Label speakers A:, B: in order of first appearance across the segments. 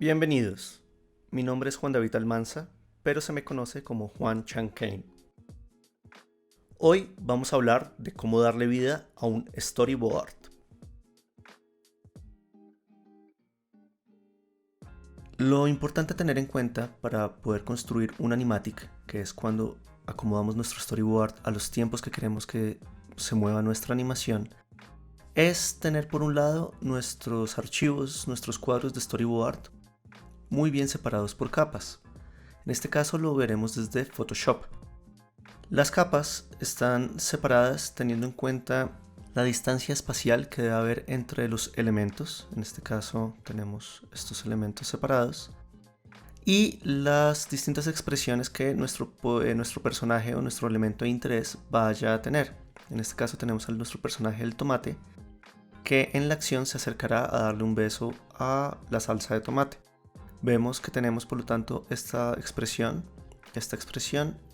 A: Bienvenidos, mi nombre es Juan David Almanza, pero se me conoce como Juan Chancane. Hoy vamos a hablar de cómo darle vida a un storyboard. Lo importante a tener en cuenta para poder construir un animatic, que es cuando acomodamos nuestro storyboard a los tiempos que queremos que se mueva nuestra animación, es tener por un lado nuestros archivos, nuestros cuadros de storyboard muy bien separados por capas. En este caso lo veremos desde Photoshop. Las capas están separadas teniendo en cuenta la distancia espacial que debe haber entre los elementos. En este caso tenemos estos elementos separados. Y las distintas expresiones que nuestro personaje o nuestro elemento de interés vaya a tener. En este caso tenemos a nuestro personaje el tomate, que en la acción se acercará a darle un beso a la salsa de tomate. Vemos que tenemos por lo tanto esta expresión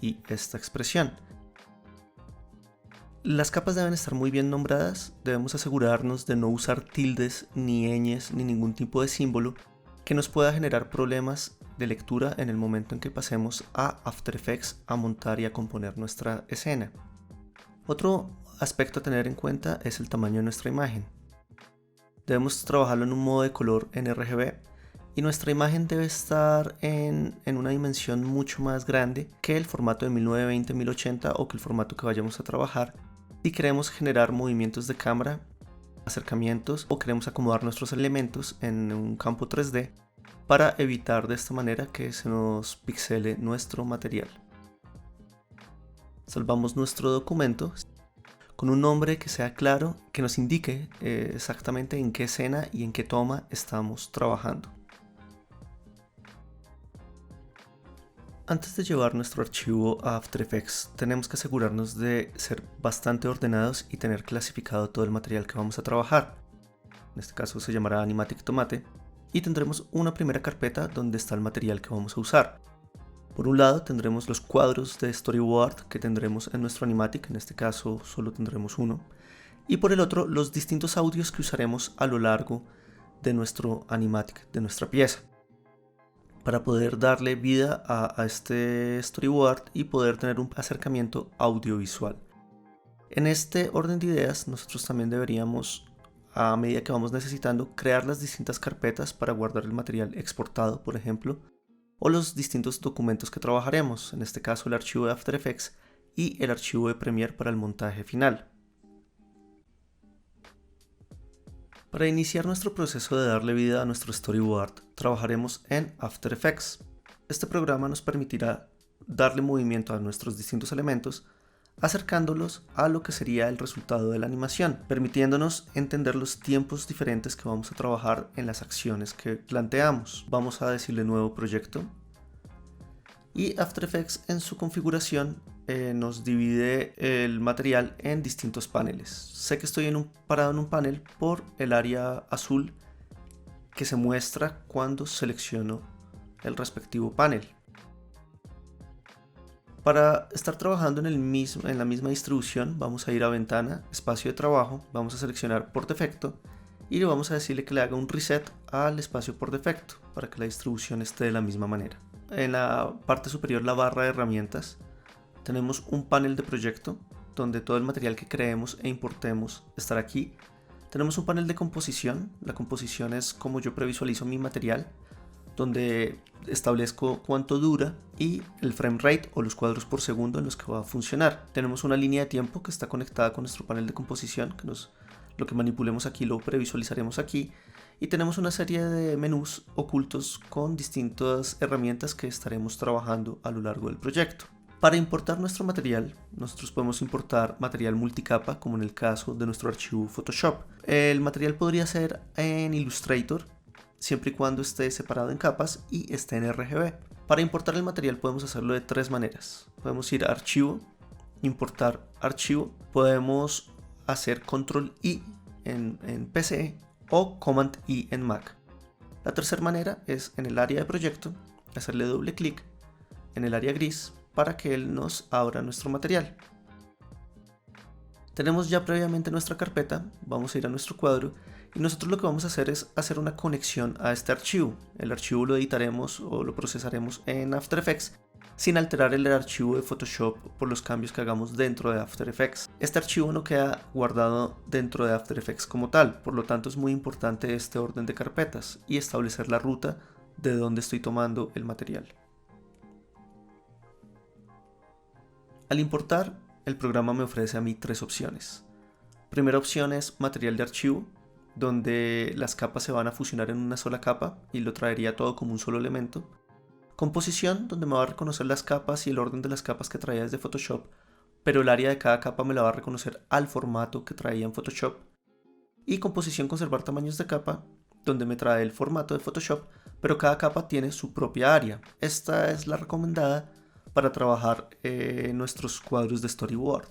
A: y esta expresión. Las capas deben estar muy bien nombradas, debemos asegurarnos de no usar tildes, ni ñes, ni ningún tipo de símbolo que nos pueda generar problemas de lectura en el momento en que pasemos a After Effects a montar y a componer nuestra escena. Otro aspecto a tener en cuenta es el tamaño de nuestra imagen. Debemos trabajarlo en un modo de color en RGB. Y nuestra imagen debe estar en una dimensión mucho más grande que el formato de 1920-1080 o que el formato que vayamos a trabajar si queremos generar movimientos de cámara, acercamientos o queremos acomodar nuestros elementos en un campo 3D para evitar de esta manera que se nos pixele nuestro material. Salvamos nuestro documento con un nombre que sea claro, que nos indique exactamente en qué escena y en qué toma estamos trabajando. Antes de llevar nuestro archivo a After Effects, tenemos que asegurarnos de ser bastante ordenados y tener clasificado todo el material que vamos a trabajar. En este caso se llamará Animatic Tomate y tendremos una primera carpeta donde está el material que vamos a usar. Por un lado tendremos los cuadros de storyboard que tendremos en nuestro Animatic, en este caso solo tendremos uno, y por el otro los distintos audios que usaremos a lo largo de nuestro Animatic, de nuestra pieza, para poder darle vida a este storyboard y poder tener un acercamiento audiovisual. En este orden de ideas, nosotros también deberíamos, a medida que vamos necesitando, crear las distintas carpetas para guardar el material exportado, por ejemplo, o los distintos documentos que trabajaremos, en este caso el archivo de After Effects y el archivo de Premiere para el montaje final. Para iniciar nuestro proceso de darle vida a nuestro storyboard, trabajaremos en After Effects. Este programa nos permitirá darle movimiento a nuestros distintos elementos, acercándolos a lo que sería el resultado de la animación, permitiéndonos entender los tiempos diferentes que vamos a trabajar en las acciones que planteamos. Vamos a decirle nuevo proyecto. Y After Effects en su configuración nos divide el material en distintos paneles. Sé que estoy parado en un panel por el área azul que se muestra cuando selecciono el respectivo panel. Para estar trabajando en la misma distribución, vamos a ir a ventana, espacio de trabajo, vamos a seleccionar por defecto y le vamos a decirle que le haga un reset al espacio por defecto para que la distribución esté de la misma manera. En la parte superior, la barra de herramientas, tenemos un panel de proyecto donde todo el material que creemos e importemos estará aquí. Tenemos un panel de composición. La composición es como yo previsualizo mi material, donde establezco cuánto dura y el frame rate o los cuadros por segundo en los que va a funcionar. Tenemos una línea de tiempo que está conectada con nuestro panel de composición, que lo que manipulemos aquí lo previsualizaremos aquí. Y tenemos una serie de menús ocultos con distintas herramientas que estaremos trabajando a lo largo del proyecto. Para importar nuestro material, nosotros podemos importar material multicapa, como en el caso de nuestro archivo Photoshop. El material podría ser en Illustrator, siempre y cuando esté separado en capas y esté en RGB. Para importar el material podemos hacerlo de tres maneras. Podemos ir a Archivo, Importar Archivo, podemos hacer Control I en PC o Command I en Mac. La tercera manera es en el área de proyecto, hacerle doble clic en el área gris para que él nos abra nuestro material. Tenemos ya previamente nuestra carpeta, vamos a ir a nuestro cuadro y nosotros lo que vamos a hacer es hacer una conexión a este archivo. El archivo lo editaremos o lo procesaremos en After Effects sin alterar el archivo de Photoshop por los cambios que hagamos dentro de After Effects. Este archivo no queda guardado dentro de After Effects como tal, por lo tanto es muy importante este orden de carpetas y establecer la ruta de donde estoy tomando el material. Al importar, el programa me ofrece a mí tres opciones. Primera opción es material de archivo, donde las capas se van a fusionar en una sola capa y lo traería todo como un solo elemento. Composición, donde me va a reconocer las capas y el orden de las capas que traía desde Photoshop, pero el área de cada capa me la va a reconocer al formato que traía en Photoshop. Y composición, conservar tamaños de capa, donde me trae el formato de Photoshop, pero cada capa tiene su propia área. Esta es la recomendada para trabajar nuestros cuadros de storyboard.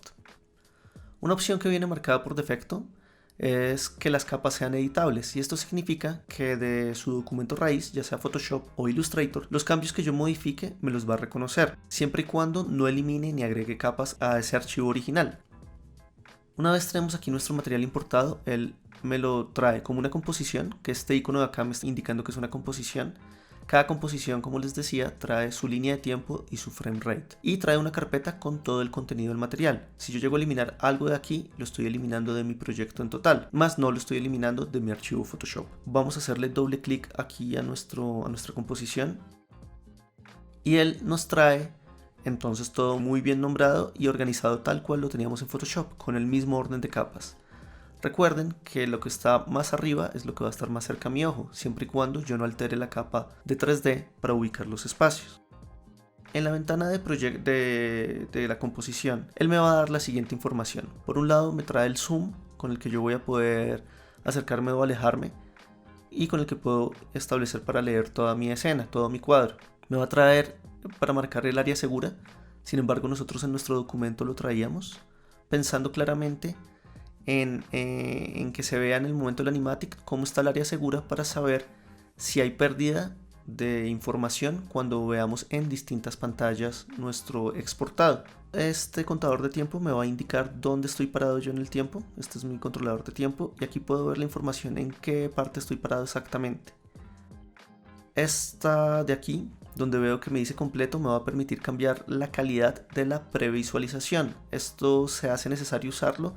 A: Una opción que viene marcada por defecto es que las capas sean editables, y esto significa que de su documento raíz, ya sea Photoshop o Illustrator, los cambios que yo modifique me los va a reconocer, siempre y cuando no elimine ni agregue capas a ese archivo original. Una vez tenemos aquí nuestro material importado, él me lo trae como una composición, que este icono de acá me está indicando que es una composición. Cada composición, como les decía, trae su línea de tiempo y su frame rate. Y trae una carpeta con todo el contenido del material. Si yo llego a eliminar algo de aquí, lo estoy eliminando de mi proyecto en total, más no lo estoy eliminando de mi archivo Photoshop. Vamos a hacerle doble clic aquí a nuestra composición. Y él nos trae entonces todo muy bien nombrado y organizado tal cual lo teníamos en Photoshop, con el mismo orden de capas. Recuerden que lo que está más arriba es lo que va a estar más cerca a mi ojo, siempre y cuando yo no altere la capa de 3D para ubicar los espacios. En la ventana de la composición, él me va a dar la siguiente información. Por un lado me trae el zoom, con el que yo voy a poder acercarme o alejarme, y con el que puedo establecer para leer toda mi escena, todo mi cuadro. Me va a traer para marcar el área segura, sin embargo nosotros en nuestro documento lo traíamos, pensando claramente en que se vea en el momento del animatic cómo está el área segura para saber si hay pérdida de información cuando veamos en distintas pantallas nuestro exportado. Este contador de tiempo me va a indicar dónde estoy parado yo en el tiempo. Este es mi controlador de tiempo y aquí puedo ver la información en qué parte estoy parado exactamente. Esta de aquí, donde veo que me dice completo, me va a permitir cambiar la calidad de la previsualización. Esto se hace necesario usarlo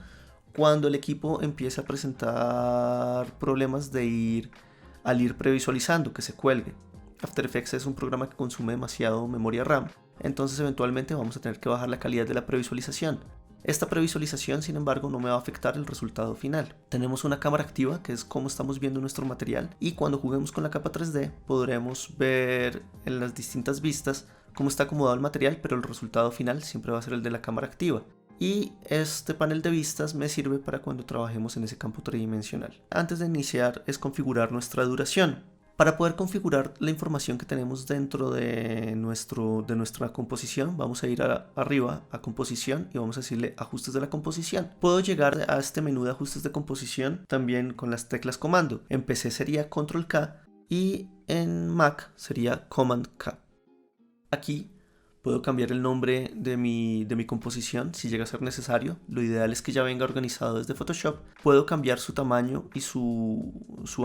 A: cuando el equipo empiece a presentar problemas al ir previsualizando, que se cuelgue. After Effects es un programa que consume demasiado memoria RAM, entonces eventualmente vamos a tener que bajar la calidad de la previsualización. Esta previsualización, sin embargo, no me va a afectar el resultado final. Tenemos una cámara activa, que es cómo estamos viendo nuestro material, y cuando juguemos con la capa 3D podremos ver en las distintas vistas cómo está acomodado el material, pero el resultado final siempre va a ser el de la cámara activa. Y este panel de vistas me sirve para cuando trabajemos en ese campo tridimensional. Antes de iniciar es configurar nuestra duración. Para poder configurar la información que tenemos dentro de nuestra composición, vamos a ir arriba a composición y vamos a decirle ajustes de la composición. Puedo llegar a este menú de ajustes de composición también con las teclas comando. En PC sería control K y en Mac sería command K. Aquí puedo cambiar el nombre de mi composición si llega a ser necesario. Lo ideal es que ya venga organizado desde Photoshop. Puedo cambiar su tamaño y su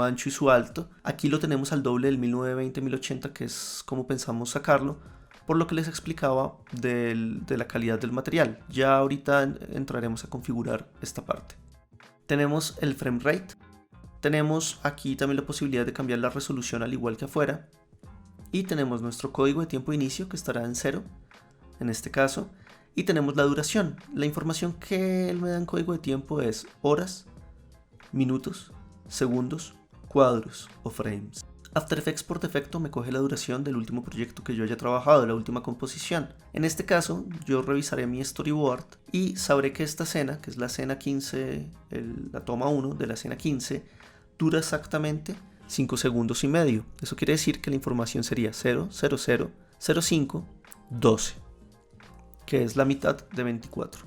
A: ancho y su alto. Aquí lo tenemos al doble del 1920-1080, que es como pensamos sacarlo, por lo que les explicaba de la calidad del material. Ya ahorita entraremos a configurar esta parte. Tenemos el frame rate. Tenemos aquí también la posibilidad de cambiar la resolución al igual que afuera. Y tenemos nuestro código de tiempo de inicio, que estará en 0 en este caso, y tenemos la duración. La información que él me da en código de tiempo es horas, minutos, segundos, cuadros o frames. After Effects por defecto me coge la duración del último proyecto que yo haya trabajado, la última composición. En este caso yo revisaré mi storyboard y sabré que esta escena, que es la escena 15, la toma 1 de la escena 15, dura exactamente 5 segundos y medio. Eso quiere decir que la información sería 0, 0, 0, 0, 5, 12, que es la mitad de 24.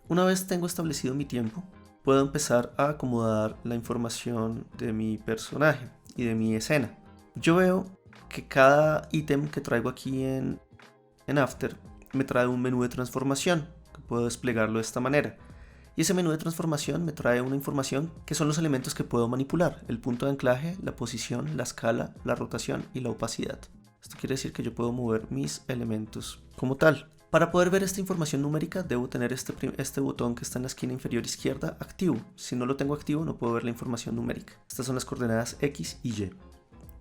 A: Una vez tengo establecido mi tiempo, puedo empezar a acomodar la información de mi personaje y de mi escena. Yo veo que cada ítem que traigo aquí en After me trae un menú de transformación, que puedo desplegarlo de esta manera. Y ese menú de transformación me trae una información que son los elementos que puedo manipular: el punto de anclaje, la posición, la escala, la rotación y la opacidad. Esto quiere decir que yo puedo mover mis elementos como tal. Para poder ver esta información numérica debo tener este botón que está en la esquina inferior izquierda activo. Si no lo tengo activo no puedo ver la información numérica. Estas son las coordenadas X y Y.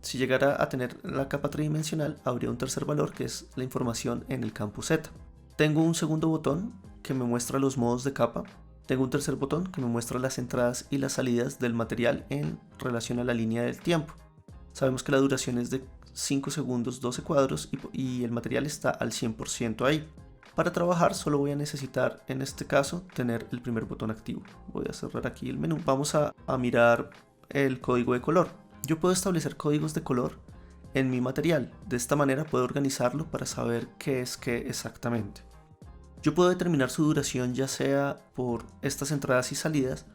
A: Si llegara a tener la capa tridimensional, habría un tercer valor que es la información en el campo Z. Tengo un segundo botón que me muestra los modos de capa. Tengo un tercer botón que me muestra las entradas y las salidas del material en relación a la línea del tiempo. Sabemos que la duración es de 5 segundos 12 cuadros y el material está al 100% ahí. Para trabajar solo voy a necesitar, en este caso, tener el primer botón activo. Voy a cerrar aquí el menú. Vamos a mirar el código de color. Yo puedo establecer códigos de color en mi material. De esta manera puedo organizarlo para saber qué es qué exactamente. Yo puedo determinar su duración ya sea por estas entradas y salidas,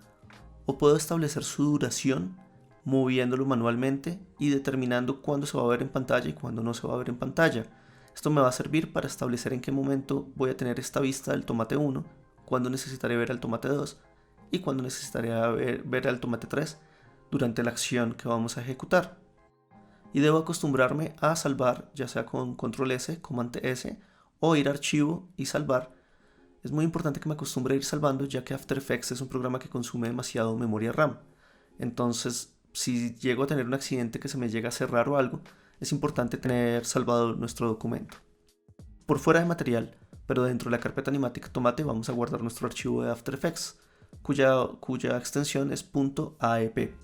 A: o puedo establecer su duración moviéndolo manualmente y determinando cuándo se va a ver en pantalla y cuándo no se va a ver en pantalla. Esto me va a servir para establecer en qué momento voy a tener esta vista del tomate 1, cuándo necesitaré ver al tomate 2 y cuándo necesitaré ver al tomate 3 durante la acción que vamos a ejecutar. Y debo acostumbrarme a salvar, ya sea con control S, comando S, o ir a archivo y salvar. Es muy importante que me acostumbre a ir salvando, ya que After Effects es un programa que consume demasiado memoria RAM. Entonces, si llego a tener un accidente que se me llega a cerrar o algo, es importante tener salvado nuestro documento. Por fuera de material, pero dentro de la carpeta Animatic Tomate, vamos a guardar nuestro archivo de After Effects, cuya extensión es .aep.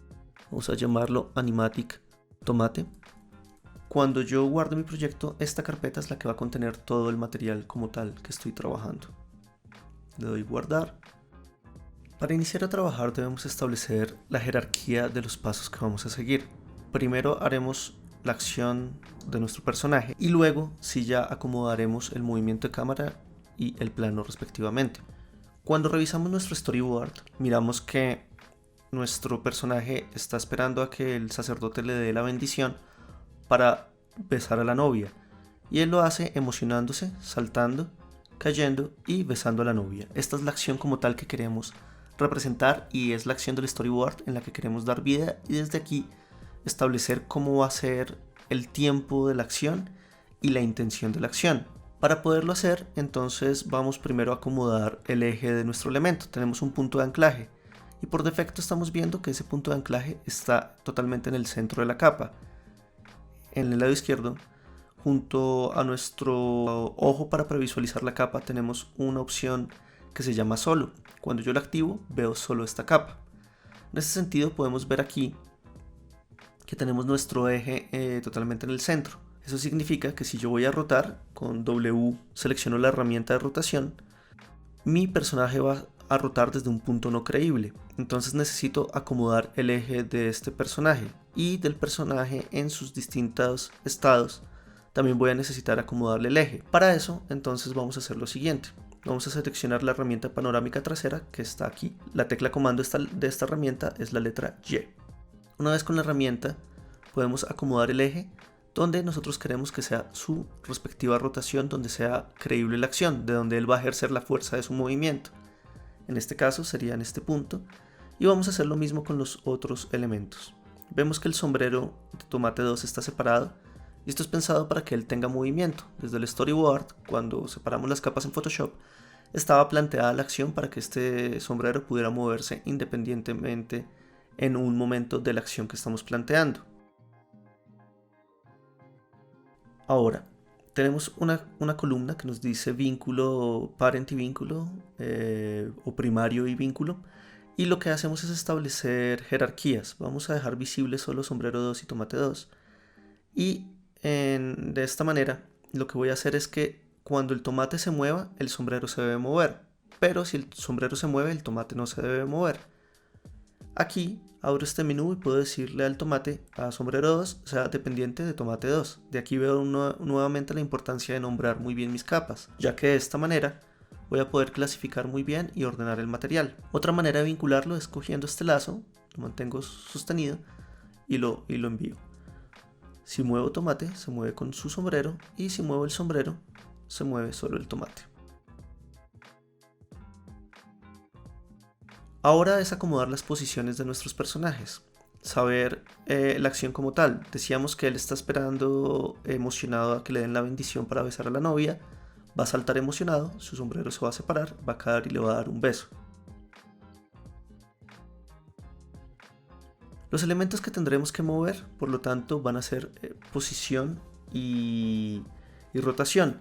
A: Vamos a llamarlo Animatic Tomate. Cuando yo guarde mi proyecto, esta carpeta es la que va a contener todo el material como tal que estoy trabajando. Le doy guardar. Para iniciar a trabajar debemos establecer la jerarquía de los pasos que vamos a seguir. Primero haremos la acción de nuestro personaje y luego sí ya acomodaremos el movimiento de cámara y el plano respectivamente. Cuando revisamos nuestro storyboard, miramos que nuestro personaje está esperando a que el sacerdote le dé la bendición para besar a la novia, y él lo hace emocionándose, saltando, cayendo y besando a la novia. Esta es la acción como tal que queremos representar y es la acción del storyboard en la que queremos dar vida, y desde aquí establecer cómo va a ser el tiempo de la acción y la intención de la acción. Para poderlo hacer, entonces vamos primero a acomodar el eje de nuestro elemento. Tenemos un punto de anclaje y por defecto estamos viendo que ese punto de anclaje está totalmente en el centro de la capa. En el lado izquierdo, junto a nuestro ojo para previsualizar la capa, tenemos una opción que se llama solo. Cuando yo la activo, veo solo esta capa. En este sentido podemos ver aquí que tenemos nuestro eje totalmente en el centro. Eso significa que si yo voy a rotar, con W selecciono la herramienta de rotación, mi personaje va a rotar desde un punto no creíble. Entonces necesito acomodar el eje de este personaje y del personaje en sus distintos estados. También voy a necesitar acomodarle el eje. Para eso, entonces vamos a hacer lo siguiente. Vamos a seleccionar la herramienta panorámica trasera que está aquí. La tecla comando de esta herramienta es la letra Y. Una vez con la herramienta, podemos acomodar el eje donde nosotros queremos que sea su respectiva rotación, donde sea creíble la acción, de donde él va a ejercer la fuerza de su movimiento. En este caso sería en este punto, y vamos a hacer lo mismo con los otros elementos. Vemos que el sombrero de tomate 2 está separado, y esto es pensado para que él tenga movimiento. Desde el storyboard, cuando separamos las capas en Photoshop, estaba planteada la acción para que este sombrero pudiera moverse independientemente en un momento de la acción que estamos planteando. Ahora, tenemos una columna que nos dice vínculo, parent y vínculo, o primario y vínculo, y lo que hacemos es establecer jerarquías. Vamos a dejar visibles solo sombrero 2 y tomate 2, y de esta manera lo que voy a hacer es que cuando el tomate se mueva, el sombrero se debe mover, pero si el sombrero se mueve, el tomate no se debe mover. Aquí abro este menú y puedo decirle al tomate, a sombrero 2, sea dependiente de tomate 2. De aquí veo nuevamente la importancia de nombrar muy bien mis capas, ya que de esta manera voy a poder clasificar muy bien y ordenar el material. Otra manera de vincularlo es cogiendo este lazo, lo mantengo sostenido y lo envío. Si muevo tomate, se mueve con su sombrero, y si muevo el sombrero, se mueve solo el tomate. Ahora es acomodar las posiciones de nuestros personajes. Saber la acción como tal. Decíamos que él está esperando emocionado a que le den la bendición para besar a la novia. Va a saltar emocionado, su sombrero se va a separar, va a caer y le va a dar un beso. Los elementos que tendremos que mover, por lo tanto, van a ser posición y rotación.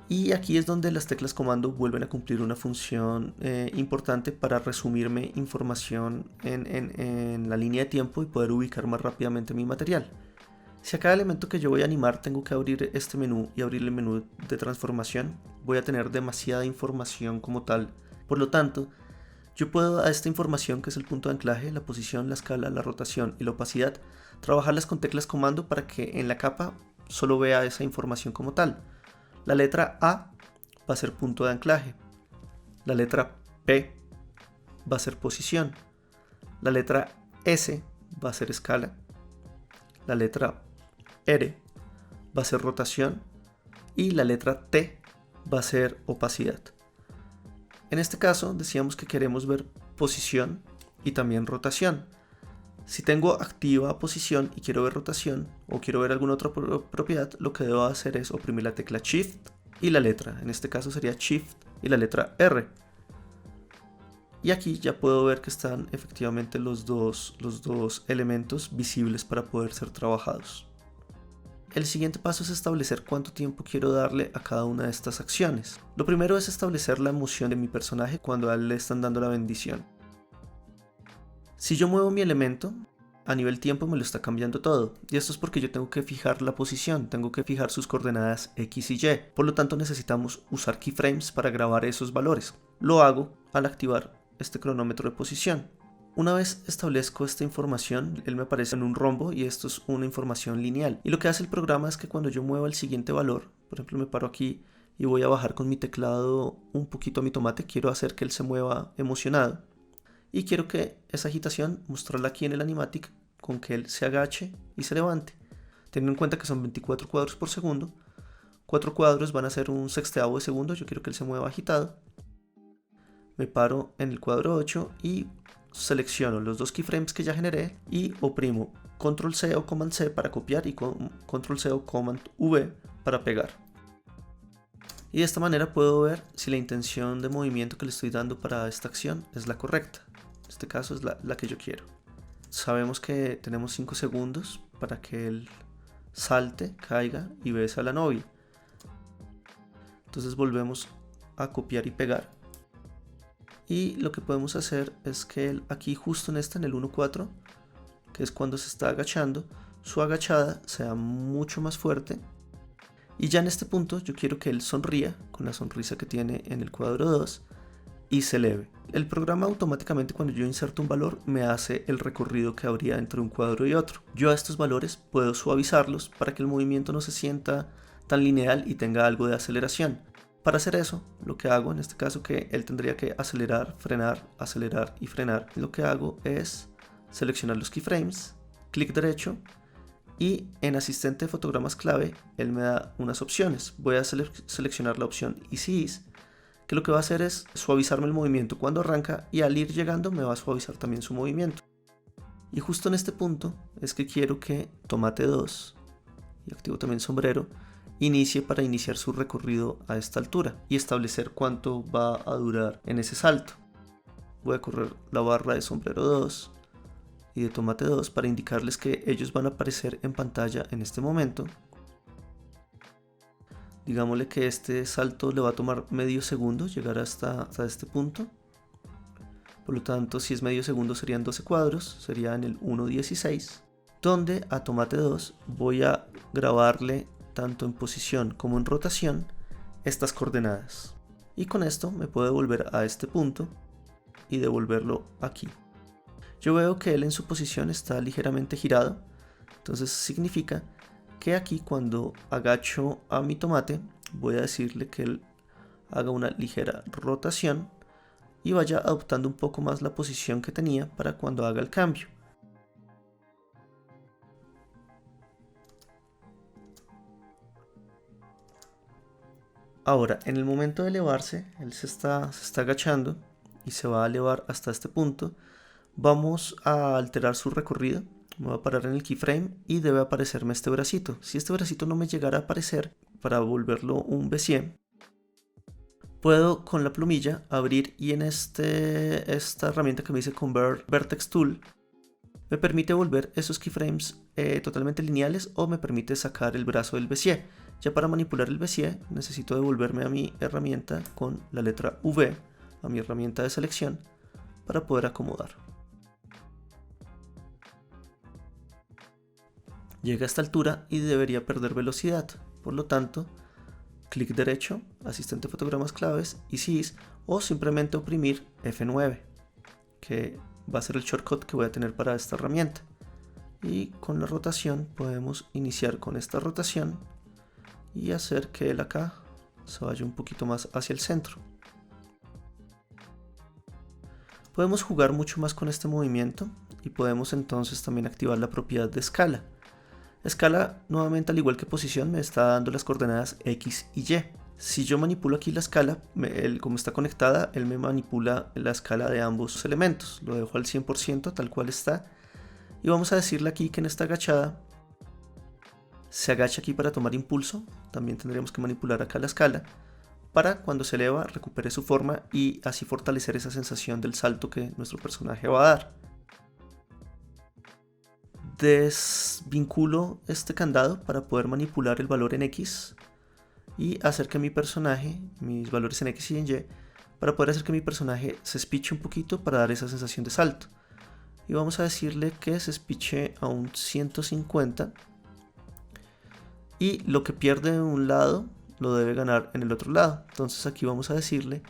A: Y aquí es donde las teclas comando vuelven a cumplir una función importante para resumirme información en la línea de tiempo y poder ubicar más rápidamente mi material. Si a cada elemento que yo voy a animar tengo que abrir este menú y abrir el menú de transformación, voy a tener demasiada información como tal. Por lo tanto, yo puedo a esta información, que es el punto de anclaje, la posición, la escala, la rotación y la opacidad, trabajarlas con teclas comando para que en la capa solo vea esa información como tal. La letra A va a ser punto de anclaje. La letra P va a ser posición. La letra S va a ser escala. La letra R va a ser rotación. Y la letra T va a ser opacidad. En este caso decíamos que queremos ver posición y también rotación. Si tengo activa posición y quiero ver rotación o quiero ver alguna otra propiedad, lo que debo hacer es oprimir la tecla Shift y la letra. En este caso sería Shift y la letra R. Y aquí ya puedo ver que están efectivamente los dos elementos visibles para poder ser trabajados. El siguiente paso es establecer cuánto tiempo quiero darle a cada una de estas acciones. Lo primero es establecer la emoción de mi personaje cuando a él le están dando la bendición. Si yo muevo mi elemento, a nivel tiempo me lo está cambiando todo, y esto es porque yo tengo que fijar la posición, tengo que fijar sus coordenadas X y Y, por lo tanto necesitamos usar keyframes para grabar esos valores. Lo hago al activar este cronómetro de posición. Una vez establezco esta información, él me aparece en un rombo y esto es una información lineal. Y lo que hace el programa es que cuando yo mueva el siguiente valor, por ejemplo me paro aquí y voy a bajar con mi teclado un poquito a mi tomate, quiero hacer que él se mueva emocionado. Y quiero que esa agitación mostrarla aquí en el animatic con que él se agache y se levante. Teniendo en cuenta que son 24 cuadros por segundo, 4 cuadros van a ser un sexteavo de segundo, yo quiero que él se mueva agitado. Me paro en el cuadro 8 y selecciono los dos keyframes que ya generé y oprimo Control C o Command C para copiar y Control C o Command V para pegar. Y de esta manera puedo ver si la intención de movimiento que le estoy dando para esta acción es la correcta. En este caso es la que yo quiero. Sabemos que tenemos 5 segundos para que él salte, caiga y bese a la novia. Entonces volvemos a copiar y pegar. Y lo que podemos hacer es que él aquí justo en el 1.4, que es cuando se está agachando, su agachada sea mucho más fuerte. Y ya en este punto yo quiero que él sonría con la sonrisa que tiene en el cuadro 2 y se eleve. El programa automáticamente cuando yo inserto un valor me hace el recorrido que habría entre un cuadro y otro. Yo a estos valores puedo suavizarlos para que el movimiento no se sienta tan lineal y tenga algo de aceleración. Para hacer eso, lo que hago en este caso, que él tendría que acelerar y frenar, lo que hago es seleccionar los keyframes, clic derecho y en asistente de fotogramas clave él me da unas opciones. Voy a seleccionar la opción Easy Ease, que lo que va a hacer es suavizarme el movimiento cuando arranca y al ir llegando me va a suavizar también su movimiento. Y justo en este punto es que quiero que Tomate 2, y activo también sombrero, inicie para iniciar su recorrido a esta altura y establecer cuánto va a durar en ese salto. Voy a correr la barra de sombrero 2 y de Tomate 2 para indicarles que ellos van a aparecer en pantalla en este momento. Digámosle que este salto le va a tomar medio segundo llegar hasta este punto. Por lo tanto, si es medio segundo serían 12 cuadros, sería en el 1.16, donde a Tomate 2 voy a grabarle tanto en posición como en rotación estas coordenadas. Y con esto me puedo devolver a este punto y devolverlo aquí. Yo veo que él en su posición está ligeramente girado, entonces significa que aquí cuando agacho a mi tomate voy a decirle que él haga una ligera rotación y vaya adoptando un poco más la posición que tenía para cuando haga el cambio. Ahora, en el momento de elevarse, él se está agachando y se va a elevar hasta este punto, vamos a alterar su recorrido. Me voy a parar en el keyframe y debe aparecerme este bracito. Si este bracito no me llegara a aparecer, para volverlo un Bezier, puedo con la plumilla abrir, y en esta herramienta que me dice Convert Vertex Tool me permite volver esos keyframes totalmente lineales, o me permite sacar el brazo del Bezier. Ya para manipular el Bezier necesito devolverme a mi herramienta con la letra V, a mi herramienta de selección, para poder acomodar. Llega a esta altura y debería perder velocidad, por lo tanto, clic derecho, asistente fotogramas claves y sys, o simplemente oprimir F9, que va a ser el shortcut que voy a tener para esta herramienta. Y con la rotación podemos iniciar con esta rotación y hacer que él acá se vaya un poquito más hacia el centro. Podemos jugar mucho más con este movimiento y podemos entonces también activar la propiedad de escala. Escala, nuevamente, al igual que posición, me está dando las coordenadas X y Y. Si yo manipulo aquí la escala, como está conectada, él me manipula la escala de ambos elementos. Lo dejo al 100% tal cual está. Y vamos a decirle aquí que en esta agachada se agacha aquí para tomar impulso. También tendremos que manipular acá la escala para cuando se eleva recupere su forma y así fortalecer esa sensación del salto que nuestro personaje va a dar. Desvinculo este candado para poder manipular el valor en X y hacer que mi personaje, mis valores en X y en Y, para poder hacer que mi personaje se espiche un poquito para dar esa sensación de salto. Y vamos a decirle que se espiche a un 150, y lo que pierde de un lado lo debe ganar en el otro lado. Entonces aquí vamos a decirle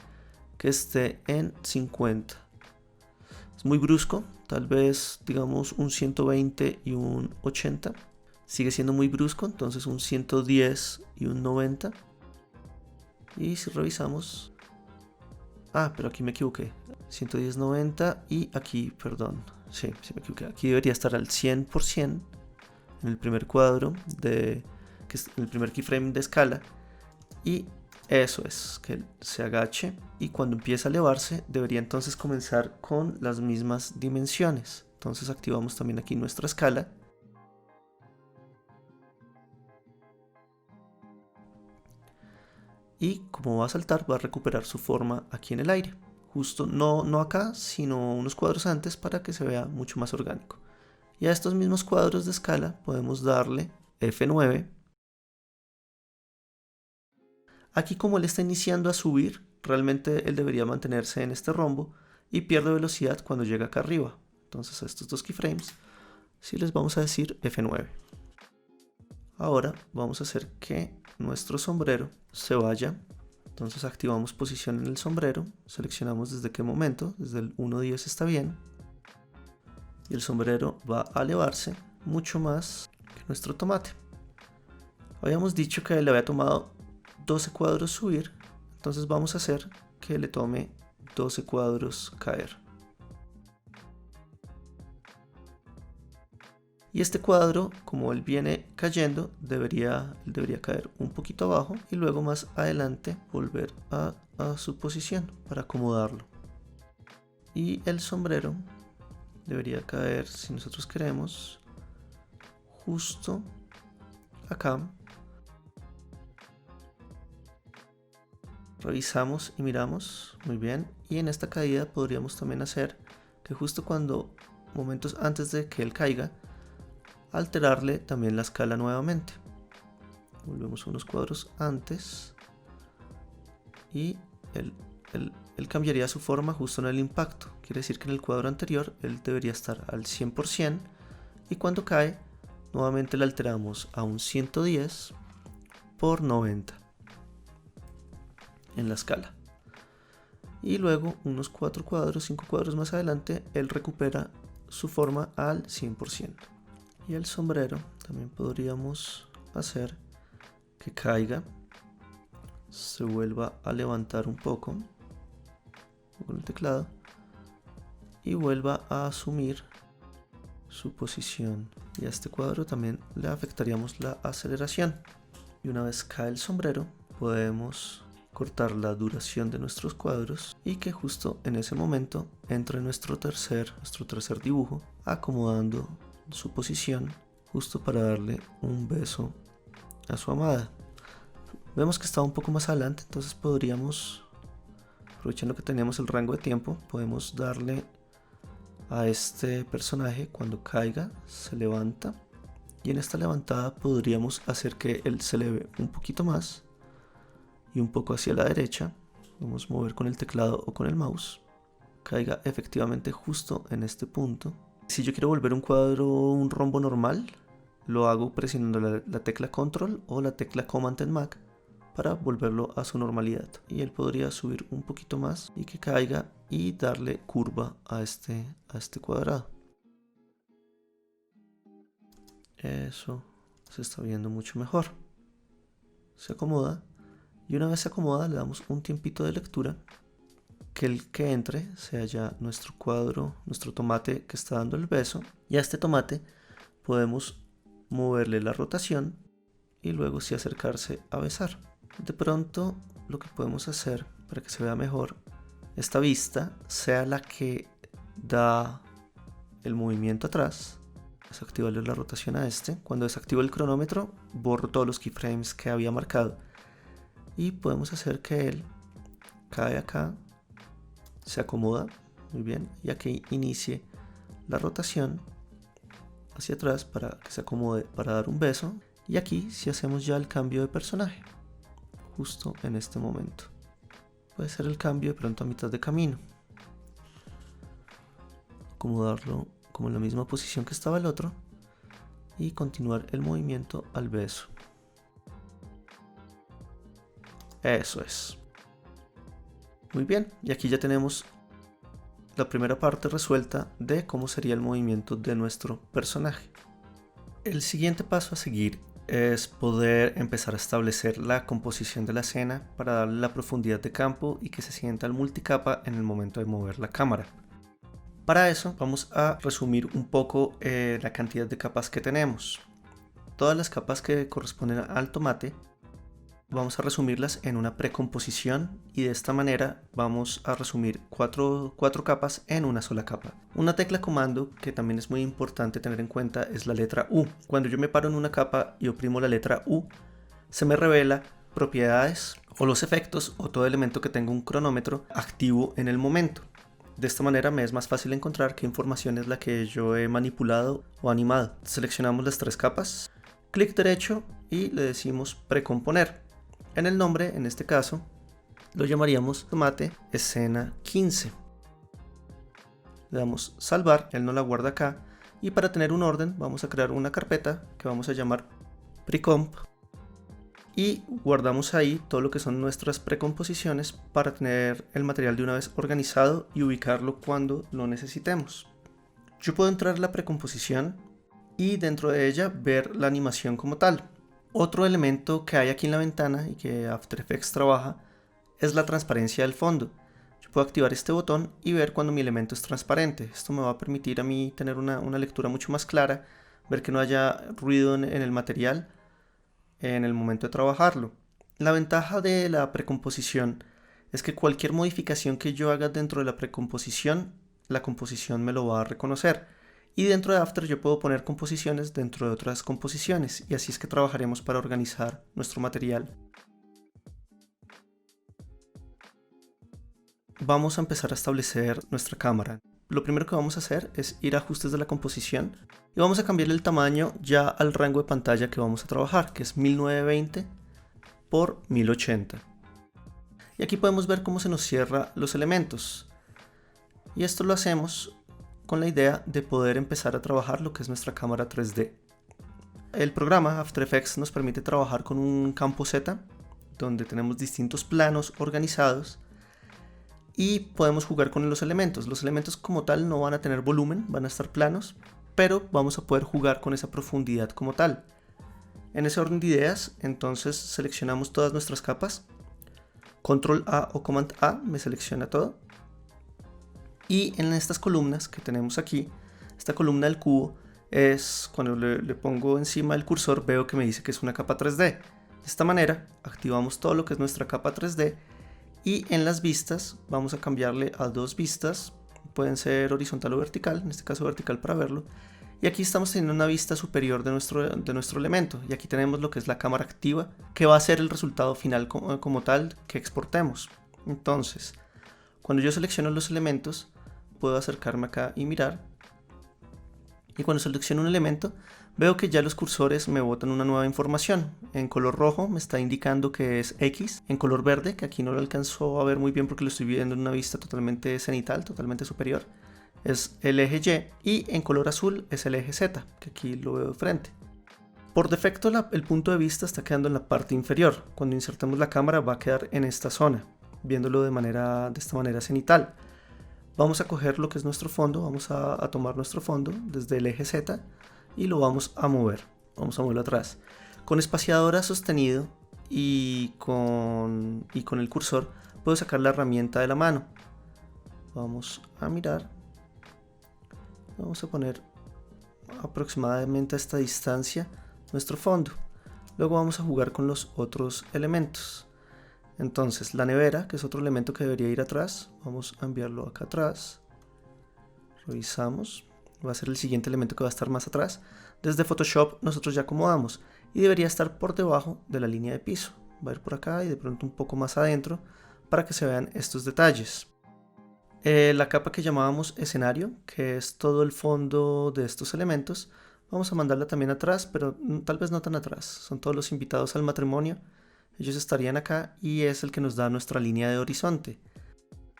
A: que esté en 50. Es muy brusco, tal vez digamos un 120 y un 80. Sigue siendo muy brusco, entonces un 110 y un 90. Y si revisamos... pero aquí me equivoqué. 110, 90 y aquí, perdón. Sí, me equivoqué. Aquí debería estar al 100% en el primer cuadro, que es el primer keyframe de escala. Y eso es, que se agache, y cuando empiece a elevarse debería entonces comenzar con las mismas dimensiones. Entonces activamos también aquí nuestra escala. Y como va a saltar, va a recuperar su forma aquí en el aire. Justo no acá, sino unos cuadros antes, para que se vea mucho más orgánico. Y a estos mismos cuadros de escala podemos darle F9. Aquí, como él está iniciando a subir, realmente él debería mantenerse en este rombo y pierde velocidad cuando llega acá arriba. Entonces a estos dos keyframes sí les vamos a decir F9. Ahora vamos a hacer que nuestro sombrero se vaya. Entonces activamos posición en el sombrero, seleccionamos desde qué momento, desde el 1.10 está bien. Y el sombrero va a elevarse mucho más que nuestro tomate. Habíamos dicho que le había tomado 12 cuadros subir, entonces vamos a hacer que le tome 12 cuadros caer. Y este cuadro, como él viene cayendo, debería caer un poquito abajo y luego más adelante volver a su posición para acomodarlo. Y el sombrero debería caer, si nosotros queremos, justo acá. Revisamos y miramos, muy bien, y en esta caída podríamos también hacer que justo momentos antes de que él caiga, alterarle también la escala nuevamente. Volvemos unos cuadros antes y él cambiaría su forma justo en el impacto. Quiere decir que en el cuadro anterior él debería estar al 100%, y cuando cae nuevamente le alteramos a un 110 por 90 en la escala. Y luego unos 5 cuadros más adelante él recupera su forma al 100%. Y el sombrero también podríamos hacer que caiga, se vuelva a levantar un poco con el teclado y vuelva a asumir su posición. Y a este cuadro también le afectaríamos la aceleración. Y una vez cae el sombrero, podemos cortar la duración de nuestros cuadros y que justo en ese momento entre nuestro tercer dibujo, acomodando su posición justo para darle un beso a su amada. Vemos que está un poco más adelante, entonces podríamos, aprovechando que tenemos el rango de tiempo, podemos darle a este personaje cuando caiga, se levanta, y en esta levantada podríamos hacer que él se eleve un poquito más y un poco hacia la derecha. Vamos a mover con el teclado o con el mouse, caiga efectivamente justo en este punto. Si yo quiero volver un cuadro un rombo normal, lo hago presionando la tecla Control o la tecla Command en Mac para volverlo a su normalidad, y él podría subir un poquito más y que caiga y darle curva a este cuadrado. Eso se está viendo mucho mejor. Se acomoda, y una vez se acomoda le damos un tiempito de lectura, que el que entre sea ya nuestro cuadro, nuestro tomate que está dando el beso, y a este tomate podemos moverle la rotación y luego sí acercarse a besar. De pronto lo que podemos hacer para que se vea mejor, esta vista sea la que da el movimiento atrás, es activarle la rotación a este. Cuando desactivo el cronómetro borro todos los keyframes que había marcado y podemos hacer que él cae acá, se acomoda muy bien, y aquí inicie la rotación hacia atrás para que se acomode para dar un beso, y aquí si hacemos ya el cambio de personaje justo en este momento. Puede ser el cambio de pronto a mitad de camino, acomodarlo como en la misma posición que estaba el otro y continuar el movimiento al beso. Eso es. Muy bien, y aquí ya tenemos la primera parte resuelta de cómo sería el movimiento de nuestro personaje. El siguiente paso a seguir es poder empezar a establecer la composición de la escena para darle la profundidad de campo y que se sienta el multicapa en el momento de mover la cámara. Para eso vamos a resumir un poco la cantidad de capas que tenemos. Todas las capas que corresponden al tomate vamos a resumirlas en una precomposición, y de esta manera vamos a resumir cuatro capas en una sola capa. Una tecla comando que también es muy importante tener en cuenta es la letra U. Cuando yo me paro en una capa y oprimo la letra U, se me revela propiedades o los efectos o todo elemento que tenga un cronómetro activo en el momento. De esta manera me es más fácil encontrar qué información es la que yo he manipulado o animado. Seleccionamos las tres capas, clic derecho y le decimos precomponer. En el nombre, en este caso, lo llamaríamos tomate escena 15. Le damos salvar, él no la guarda acá, y para tener un orden vamos a crear una carpeta que vamos a llamar precomp y guardamos ahí todo lo que son nuestras precomposiciones para tener el material de una vez organizado y ubicarlo cuando lo necesitemos. Yo puedo entrar a la precomposición y dentro de ella ver la animación como tal. Otro elemento que hay aquí en la ventana y que After Effects trabaja es la transparencia del fondo. Yo puedo activar este botón y ver cuando mi elemento es transparente. Esto me va a permitir a mí tener una lectura mucho más clara, ver que no haya ruido en el material en el momento de trabajarlo. La ventaja de la precomposición es que cualquier modificación que yo haga dentro de la precomposición, la composición me lo va a reconocer. Y dentro de After yo puedo poner composiciones dentro de otras composiciones, y así es que trabajaremos para organizar nuestro material. Vamos a empezar a establecer nuestra cámara. Lo primero que vamos a hacer es ir a ajustes de la composición y vamos a cambiarle el tamaño ya al rango de pantalla que vamos a trabajar, que es 1920 por 1080. Y aquí podemos ver cómo se nos cierra los elementos. Y esto lo hacemos con la idea de poder empezar a trabajar lo que es nuestra cámara 3D. El programa After Effects nos permite trabajar con un campo Z, donde tenemos distintos planos organizados y podemos jugar con los elementos. Los elementos como tal no van a tener volumen, van a estar planos, pero vamos a poder jugar con esa profundidad como tal. En ese orden de ideas, entonces seleccionamos todas nuestras capas, Control A o Command A me selecciona todo. Y en estas columnas que tenemos aquí, esta columna del cubo es cuando le pongo encima el cursor, veo que me dice que es una capa 3D. De esta manera activamos todo lo que es nuestra capa 3D y en las vistas vamos a cambiarle a dos vistas, pueden ser horizontal o vertical, en este caso vertical para verlo. Y aquí estamos teniendo una vista superior de nuestro elemento. Y aquí tenemos lo que es la cámara activa, que va a ser el resultado final como tal que exportemos. Entonces, cuando yo selecciono los elementos, puedo acercarme acá y mirar. Y cuando selecciono un elemento, veo que ya los cursores me botan una nueva información. En color rojo me está indicando que es X. En color verde, que aquí no lo alcanzo a ver muy bien porque lo estoy viendo en una vista totalmente cenital, totalmente superior, es el eje Y, y en color azul es el eje Z, que aquí lo veo de frente. Por defecto el punto de vista está quedando en la parte inferior. Cuando insertemos la cámara va a quedar en esta zona, viéndolo de esta manera cenital. Vamos a coger lo que es nuestro fondo, vamos a tomar nuestro fondo desde el eje Z y lo vamos a mover. Vamos a moverlo atrás. Con espaciadora sostenido y con el cursor puedo sacar la herramienta de la mano. Vamos a mirar. Vamos a poner aproximadamente a esta distancia nuestro fondo. Luego vamos a jugar con los otros elementos. Entonces la nevera, que es otro elemento que debería ir atrás, vamos a enviarlo acá atrás. Revisamos. Va a ser el siguiente elemento que va a estar más atrás. Desde Photoshop nosotros ya acomodamos y debería estar por debajo de la línea de piso. Va a ir por acá y de pronto un poco más adentro para que se vean estos detalles. La capa que llamábamos escenario, que es todo el fondo de estos elementos, vamos a mandarla también atrás, pero tal vez no tan atrás. Son todos los invitados al matrimonio, ellos estarían acá y es el que nos da nuestra línea de horizonte.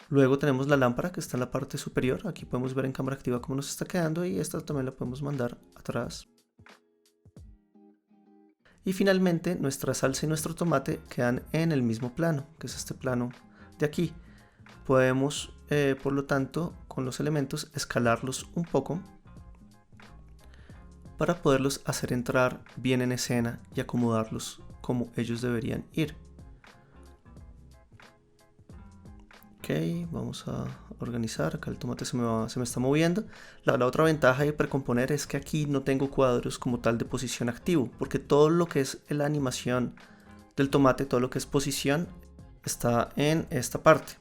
A: Luego tenemos la lámpara que está en la parte superior, aquí podemos ver en cámara activa cómo nos está quedando y esta también la podemos mandar atrás. Y finalmente nuestra salsa y nuestro tomate quedan en el mismo plano, que es este plano de aquí. Podemos, por lo tanto, con los elementos escalarlos un poco para poderlos hacer entrar bien en escena y acomodarlos como ellos deberían ir. Ok, vamos a organizar. Acá el tomate se me está moviendo. La otra ventaja de precomponer es que aquí no tengo cuadros como tal de posición activo, porque todo lo que es la animación del tomate, todo lo que es posición, está en esta parte.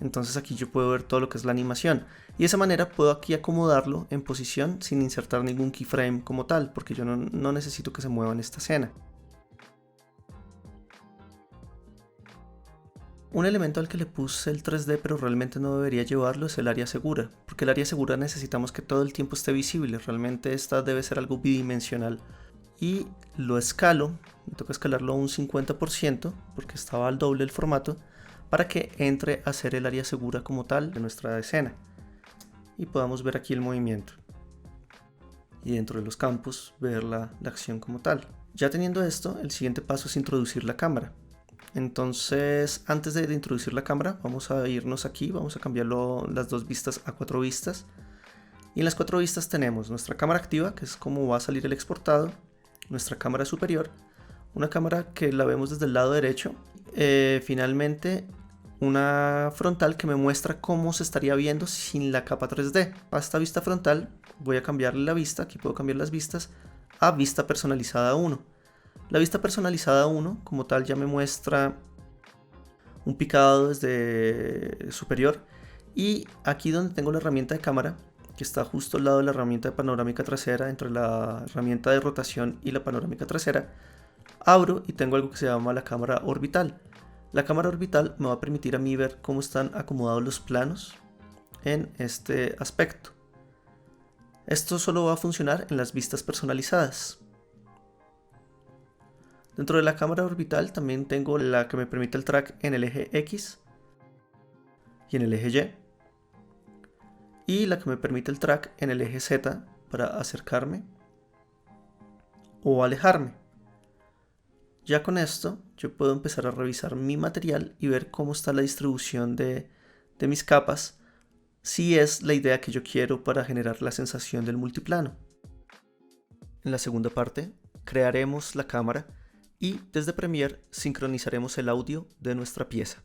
A: Entonces aquí yo puedo ver todo lo que es la animación y de esa manera puedo aquí acomodarlo en posición sin insertar ningún keyframe como tal, porque yo no necesito que se mueva en esta escena. Un elemento al que le puse el 3D pero realmente no debería llevarlo es el área segura, porque el área segura necesitamos que todo el tiempo esté visible, realmente esta debe ser algo bidimensional. Y lo escalo, me toca escalarlo a un 50% porque estaba al doble el formato, para que entre a ser el área segura como tal de nuestra escena y podamos ver aquí el movimiento y dentro de los campos ver la acción como tal. Ya teniendo esto, el siguiente paso es introducir la cámara. Entonces, antes de introducir la cámara, vamos a irnos aquí, vamos a cambiarlo las dos vistas a 4 vistas. Y en las 4 vistas tenemos nuestra cámara activa, que es como va a salir el exportado, nuestra cámara superior, una cámara que la vemos desde el lado derecho, finalmente una frontal que me muestra cómo se estaría viendo sin la capa 3D. A esta vista frontal voy a cambiarle la vista, aquí puedo cambiar las vistas, a vista personalizada 1. La vista personalizada 1 como tal ya me muestra un picado desde superior y aquí donde tengo la herramienta de cámara, que está justo al lado de la herramienta de panorámica trasera, entre la herramienta de rotación y la panorámica trasera, abro y tengo algo que se llama la cámara orbital. La cámara orbital me va a permitir a mí ver cómo están acomodados los planos en este aspecto. Esto solo va a funcionar en las vistas personalizadas. Dentro de la cámara orbital también tengo la que me permite el track en el eje X y en el eje Y, y la que me permite el track en el eje Z para acercarme o alejarme. Ya con esto yo puedo empezar a revisar mi material y ver cómo está la distribución de mis capas, si es la idea que yo quiero para generar la sensación del multiplano. En la segunda parte crearemos la cámara y desde Premiere sincronizaremos el audio de nuestra pieza.